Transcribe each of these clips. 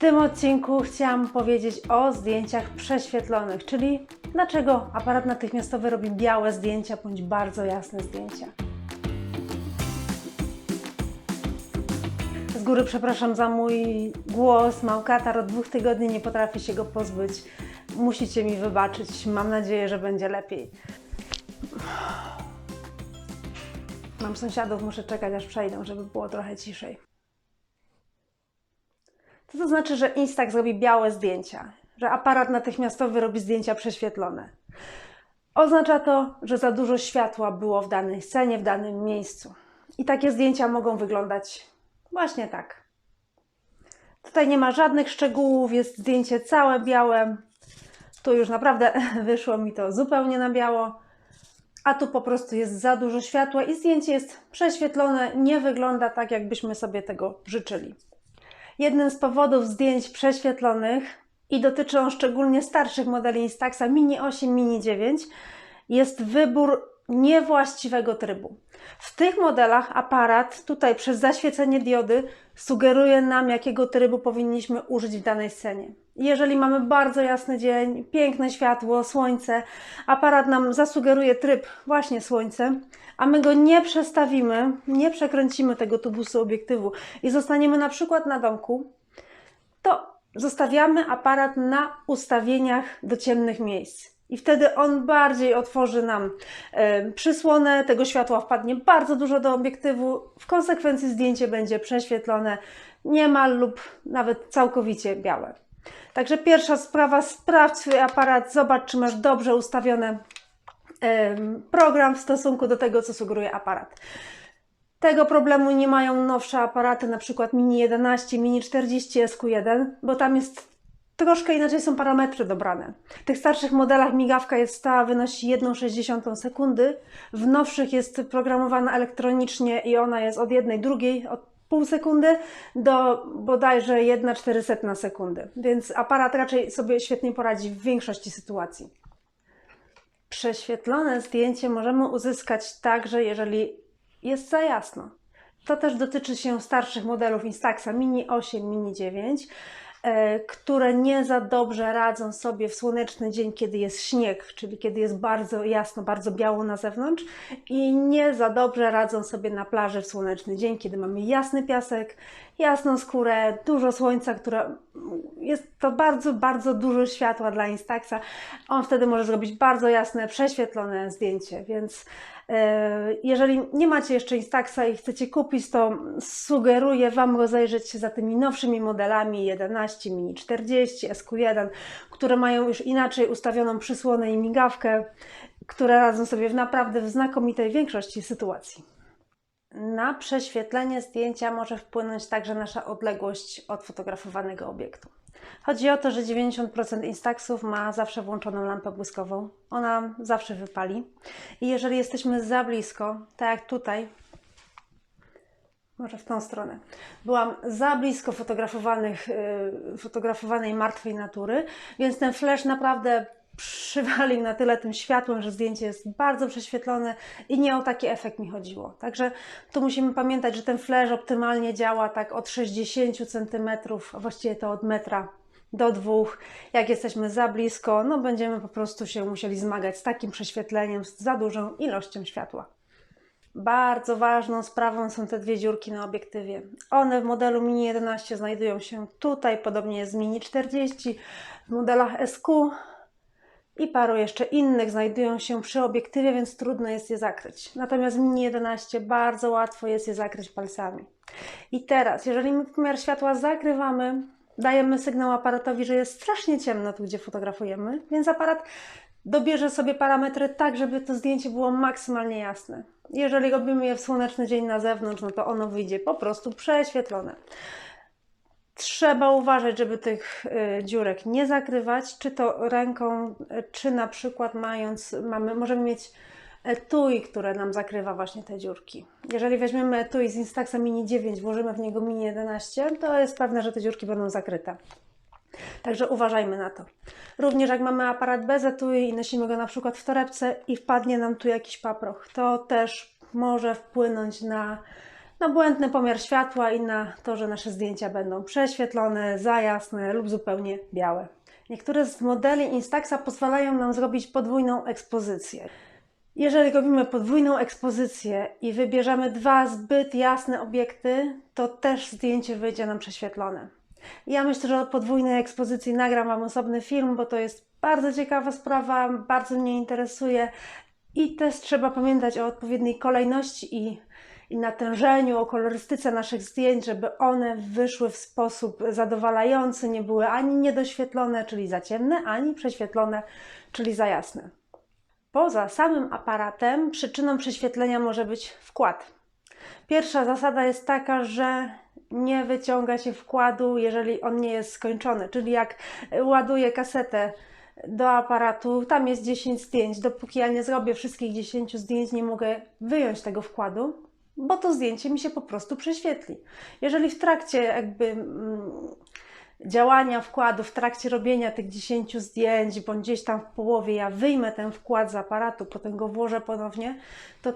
tym odcinku chciałam powiedzieć o zdjęciach prześwietlonych, czyli dlaczego aparat natychmiastowy robi białe zdjęcia bądź bardzo jasne zdjęcia. Z góry przepraszam za mój głos, mam katar od 2 tygodni, nie potrafię się go pozbyć. Musicie mi wybaczyć, mam nadzieję, że będzie lepiej. Mam sąsiadów, muszę czekać aż przejdą, żeby było trochę ciszej. Co to znaczy, że Instax robi białe zdjęcia? Że aparat natychmiastowy robi zdjęcia prześwietlone? Oznacza to, że za dużo światła było w danej scenie, w danym miejscu. I takie zdjęcia mogą wyglądać właśnie tak. Tutaj nie ma żadnych szczegółów, jest zdjęcie całe białe. Tu już naprawdę wyszło mi to zupełnie na biało. A tu po prostu jest za dużo światła i zdjęcie jest prześwietlone, nie wygląda tak, jakbyśmy sobie tego życzyli. Jednym z powodów zdjęć prześwietlonych, i dotyczy on szczególnie starszych modeli Instaxa Mini 8, Mini 9, jest wybór niewłaściwego trybu. W tych modelach aparat tutaj przez zaświecenie diody sugeruje nam, jakiego trybu powinniśmy użyć w danej scenie. Jeżeli mamy bardzo jasny dzień, piękne światło, słońce, aparat nam zasugeruje tryb właśnie słońce, a my go nie przestawimy, nie przekręcimy tego tubusu obiektywu i zostaniemy na przykład na domku, to zostawiamy aparat na ustawieniach do ciemnych miejsc. I wtedy on bardziej otworzy nam przysłonę, tego światła wpadnie bardzo dużo do obiektywu, w konsekwencji zdjęcie będzie prześwietlone niemal lub nawet całkowicie białe. Także pierwsza sprawa, sprawdź swój aparat, zobacz, czy masz dobrze ustawiony program w stosunku do tego, co sugeruje aparat. Tego problemu nie mają nowsze aparaty, na przykład Mini 11, Mini 40 SQ1, bo tam jest troszkę inaczej są parametry dobrane. W tych starszych modelach migawka jest stała, wynosi 1/60 sekundy, w nowszych jest programowana elektronicznie i ona jest od 1/2, od pół sekundy do bodajże 1/400 sekundy, więc aparat raczej sobie świetnie poradzi w większości sytuacji. Prześwietlone zdjęcie możemy uzyskać także, jeżeli jest za jasno. To też dotyczy się starszych modelów Instaxa Mini 8, Mini 9, które nie za dobrze radzą sobie w słoneczny dzień, kiedy jest śnieg, czyli kiedy jest bardzo jasno, bardzo biało na zewnątrz, i nie za dobrze radzą sobie na plaży w słoneczny dzień, kiedy mamy jasny piasek, jasną skórę, dużo słońca, które jest to bardzo, bardzo dużo światła dla Instaxa. On wtedy może zrobić bardzo jasne, prześwietlone zdjęcie, więc jeżeli nie macie jeszcze Instaxa i chcecie kupić, to sugeruję Wam rozejrzeć się za tymi nowszymi modelami 11, Mini 40, SQ1, które mają już inaczej ustawioną przysłonę i migawkę, które radzą sobie naprawdę w znakomitej większości sytuacji. Na prześwietlenie zdjęcia może wpłynąć także nasza odległość od fotografowanego obiektu. Chodzi o to, że 90% Instaxów ma zawsze włączoną lampę błyskową. Ona zawsze wypali. I jeżeli jesteśmy za blisko, tak jak tutaj, może w tą stronę, byłam za blisko fotografowanej martwej natury, więc ten flash naprawdę przywalił na tyle tym światłem, że zdjęcie jest bardzo prześwietlone i nie o taki efekt mi chodziło. Także tu musimy pamiętać, że ten flash optymalnie działa tak od 60 cm, a właściwie to od metra do 2. Jak jesteśmy za blisko, no będziemy po prostu się musieli zmagać z takim prześwietleniem, z za dużą ilością światła. Bardzo ważną sprawą są te dwie dziurki na obiektywie. One w modelu Mini 11 znajdują się tutaj, podobnie jest z Mini 40, w modelach SQ i paru jeszcze innych znajdują się przy obiektywie, więc trudno jest je zakryć. Natomiast w Mini 11 bardzo łatwo jest je zakryć palcami. I teraz, jeżeli my pomiar światła zakrywamy, dajemy sygnał aparatowi, że jest strasznie ciemno tu, gdzie fotografujemy, więc aparat dobierze sobie parametry tak, żeby to zdjęcie było maksymalnie jasne. Jeżeli robimy je w słoneczny dzień na zewnątrz, no to ono wyjdzie po prostu prześwietlone. Trzeba uważać, żeby tych dziurek nie zakrywać, czy to ręką, czy na przykład możemy mieć etui, które nam zakrywa właśnie te dziurki. Jeżeli weźmiemy etui z Instaxa Mini 9, włożymy w niego Mini 11, to jest pewne, że te dziurki będą zakryte. Także uważajmy na to. Również jak mamy aparat bez etui i nosimy go na przykład w torebce i wpadnie nam tu jakiś paproch, to też może wpłynąć na błędny pomiar światła i na to, że nasze zdjęcia będą prześwietlone, za jasne lub zupełnie białe. Niektóre z modeli Instaxa pozwalają nam zrobić podwójną ekspozycję. Jeżeli robimy podwójną ekspozycję i wybierzemy dwa zbyt jasne obiekty, to też zdjęcie wyjdzie nam prześwietlone. Ja myślę, że o podwójnej ekspozycji nagram Wam osobny film, bo to jest bardzo ciekawa sprawa, bardzo mnie interesuje i też trzeba pamiętać o odpowiedniej kolejności i natężeniu, o kolorystyce naszych zdjęć, żeby one wyszły w sposób zadowalający, nie były ani niedoświetlone, czyli za ciemne, ani prześwietlone, czyli za jasne. Poza samym aparatem przyczyną prześwietlenia może być wkład. Pierwsza zasada jest taka, że nie wyciąga się wkładu, jeżeli on nie jest skończony. Czyli jak ładuję kasetę do aparatu, tam jest 10 zdjęć. Dopóki ja nie zrobię wszystkich 10 zdjęć, nie mogę wyjąć tego wkładu, bo to zdjęcie mi się po prostu prześwietli. Jeżeli w trakcie działania wkładu, w trakcie robienia tych 10 zdjęć, bądź gdzieś tam w połowie ja wyjmę ten wkład z aparatu, potem go włożę ponownie,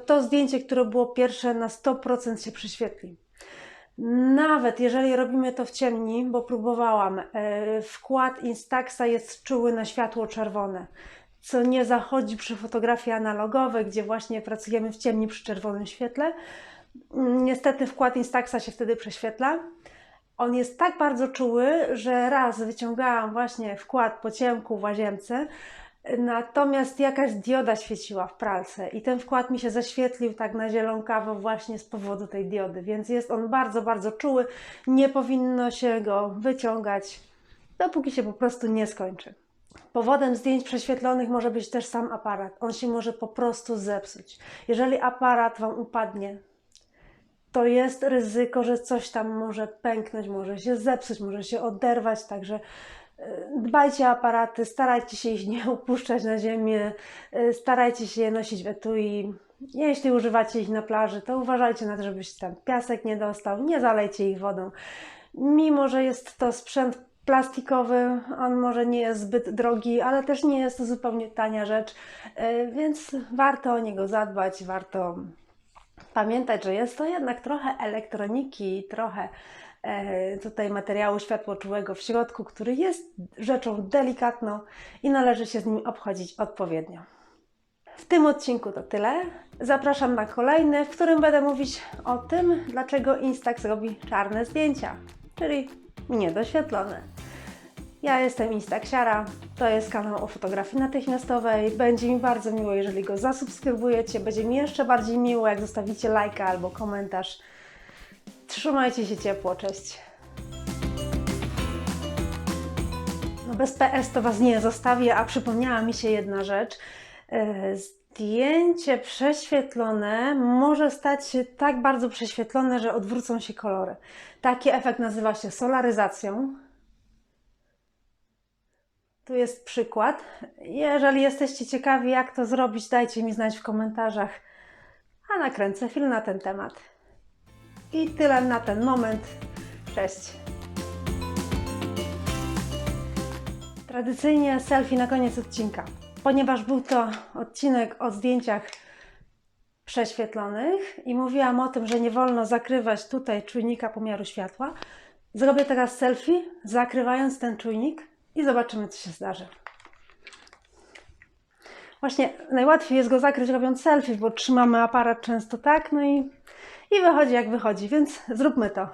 to zdjęcie, które było pierwsze, na 100% się prześwietli. Nawet jeżeli robimy to w ciemni, bo próbowałam, wkład Instaxa jest czuły na światło czerwone, co nie zachodzi przy fotografii analogowej, gdzie właśnie pracujemy w ciemni przy czerwonym świetle. Niestety wkład Instaxa się wtedy prześwietla. On jest tak bardzo czuły, że raz wyciągałam właśnie wkład po ciemku w łazience, natomiast jakaś dioda świeciła w pralce i ten wkład mi się zaświetlił tak na zielonkawo właśnie z powodu tej diody, więc jest on bardzo, bardzo czuły. Nie powinno się go wyciągać, dopóki się po prostu nie skończy. Powodem zdjęć prześwietlonych może być też sam aparat. On się może po prostu zepsuć. Jeżeli aparat Wam upadnie, to jest ryzyko, że coś tam może pęknąć, może się zepsuć, może się oderwać, także dbajcie o aparaty, starajcie się ich nie upuszczać na ziemię, starajcie się je nosić w etui. Jeśli używacie ich na plaży, to uważajcie na to, żeby się tam piasek nie dostał, nie zalejcie ich wodą. Mimo że jest to sprzęt plastikowy, on może nie jest zbyt drogi, ale też nie jest to zupełnie tania rzecz, więc warto o niego zadbać, warto pamiętać, że jest to jednak trochę elektroniki, trochę tutaj materiału światłoczułego w środku, który jest rzeczą delikatną i należy się z nim obchodzić odpowiednio. W tym odcinku to tyle. Zapraszam na kolejny, w którym będę mówić o tym, dlaczego Instax robi czarne zdjęcia, czyli niedoświetlone. Ja jestem Instaxiara, to jest kanał o fotografii natychmiastowej. Będzie mi bardzo miło, jeżeli go zasubskrybujecie. Będzie mi jeszcze bardziej miło, jak zostawicie lajka albo komentarz. Trzymajcie się ciepło, cześć. No bez PS to Was nie zostawię, a przypomniała mi się jedna rzecz. Zdjęcie prześwietlone może stać się tak bardzo prześwietlone, że odwrócą się kolory. Taki efekt nazywa się solaryzacją. Tu jest przykład. Jeżeli jesteście ciekawi, jak to zrobić, dajcie mi znać w komentarzach, a nakręcę film na ten temat. I tyle na ten moment. Cześć! Tradycyjnie selfie na koniec odcinka. Ponieważ był to odcinek o zdjęciach prześwietlonych i mówiłam o tym, że nie wolno zakrywać tutaj czujnika pomiaru światła, zrobię teraz selfie, zakrywając ten czujnik i zobaczymy, co się zdarzy. Właśnie najłatwiej jest go zakryć robiąc selfie, bo trzymamy aparat często tak, no i wychodzi jak wychodzi, więc zróbmy to.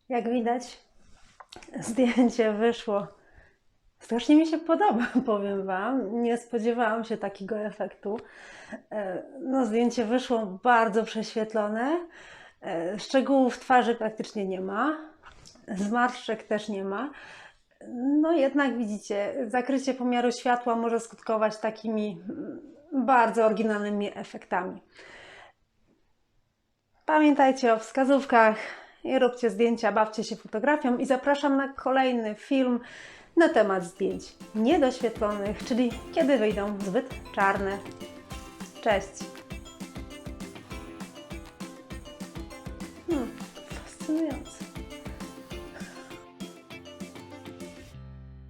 Jak widać, zdjęcie wyszło. Strasznie mi się podoba, powiem Wam. Nie spodziewałam się takiego efektu. No, zdjęcie wyszło bardzo prześwietlone. Szczegółów twarzy praktycznie nie ma. Zmarszczek też nie ma. No jednak widzicie, zakrycie pomiaru światła może skutkować takimi bardzo oryginalnymi efektami. Pamiętajcie o wskazówkach i róbcie zdjęcia, bawcie się fotografią i zapraszam na kolejny film na temat zdjęć niedoświetlonych, czyli kiedy wyjdą zbyt czarne. Cześć! Fascynujące.